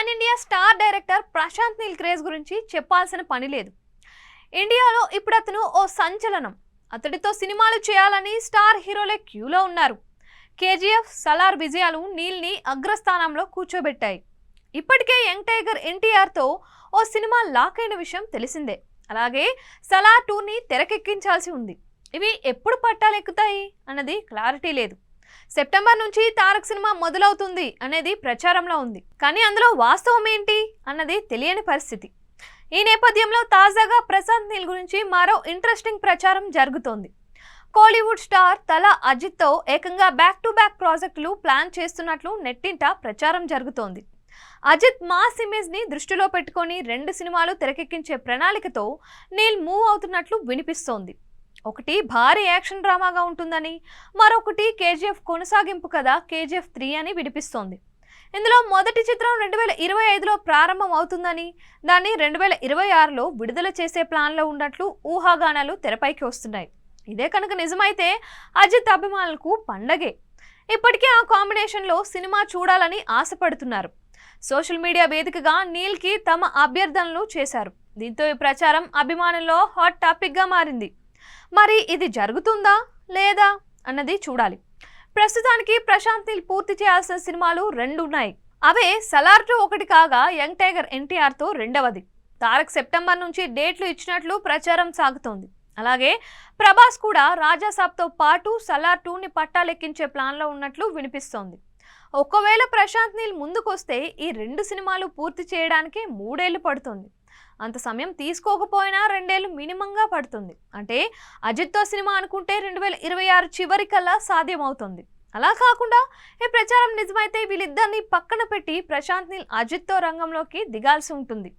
Pan India star director Prashanth Neel craze గురించి చెప్పాల్సిన పని లేదు. ఇండియాలో ఇప్పుడు అతను ఓ సంచలనం. అతడితో సినిమాలు చేయాలని స్టార్ హీరోలే క్యూలో ఉన్నారు. కేజీఎఫ్, సలార్ విజయాలు నీల్ని అగ్రస్థానంలో కూర్చోబెట్టాయి. ఇప్పటికే యంగ్ టైగర్ ఎన్టీఆర్తో ఓ సినిమా లాక్ అయిన విషయం తెలిసిందే. అలాగే సలార్ 2ని తెరకెక్కించాల్సి ఉంది. ఇవి ఎప్పుడు పట్టాలెక్కుతాయి అన్నది క్లారిటీ లేదు. సెప్టెంబర్ నుంచి తారక్ సినిమా మొదలవుతుంది అనేది ప్రచారంలో ఉంది. కానీ అందులో వాస్తవం ఏంటి అన్నది తెలియని పరిస్థితి. ఈ నేపథ్యంలో తాజాగా ప్రశాంత్ నీల్ గురించి మరో ఇంట్రెస్టింగ్ ప్రచారం జరుగుతోంది. కోలీవుడ్ స్టార్ తల అజిత్తో ఏకంగా బ్యాక్ టు బ్యాక్ ప్రాజెక్టులు ప్లాన్ చేస్తున్నట్లు నెట్టింట ప్రచారం జరుగుతోంది. అజిత్ మాస్ ఇమేజ్ ని దృష్టిలో పెట్టుకొని 2 సినిమాలు తెరకెక్కించే ప్రణాళికతో నీల్ మూవ్ అవుతున్నట్లు వినిపిస్తోంది. ఒకటి భారీ యాక్షన్ డ్రామాగా ఉంటుందని, మరొకటి కేజీఎఫ్ కొనసాగింపు కథ కేజీఎఫ్ 3 అని వినిపిస్తోంది. ఇందులో మొదటి చిత్రం 2025లో ప్రారంభం అవుతుందని, దాన్ని 2026లో విడుదల చేసే ప్లాన్లో ఉన్నట్లు ఊహాగానాలు తెరపైకి వస్తున్నాయి. ఇదే కనుక నిజమైతే అజిత్ అభిమానులకు పండగే. ఇప్పటికే ఆ కాంబినేషన్లో సినిమా చూడాలని ఆశపడుతున్నారు. సోషల్ మీడియా వేదికగా నీల్కి తమ అభ్యర్థనలు చేశారు. దీంతో ఈ ప్రచారం అభిమానుల్లో హాట్ టాపిక్గా మారింది. మరి ఇది జరుగుతుందా లేదా అన్నది చూడాలి. ప్రస్తుతానికి ప్రశాంత్ నీల్ పూర్తి చేయాల్సిన సినిమాలు 2 ఉన్నాయి. అవే సలార్ 2 ఒకటి కాగా, యంగ్ టైగర్ ఎన్టీఆర్తో రెండవది. తారక్ సెప్టెంబర్ నుంచి డేట్లు ఇచ్చినట్లు ప్రచారం సాగుతోంది. అలాగే ప్రభాస్ కూడా రాజాసాబ్తో పాటు సలార్ 2ని పట్టాలెక్కించే ప్లాన్లో ఉన్నట్లు వినిపిస్తోంది. ఒకవేళ ప్రశాంత్ నీల్ ముందుకొస్తే ఈ 2 సినిమాలు పూర్తి చేయడానికి 3 ఏళ్లు పడుతుంది. అంత సమయం తీసుకోకపోయినా 2 ఏళ్లు మినిమంగా పడుతుంది. అంటే అజిత్తో సినిమా అనుకుంటే 2026 చివరికల్లా సాధ్యమవుతుంది. అలా కాకుండా ఈ ప్రచారం నిజమైతే వీళ్ళిద్దరిని పక్కన పెట్టి ప్రశాంత్ నీల్ అజిత్తో రంగంలోకి దిగాల్సి ఉంటుంది.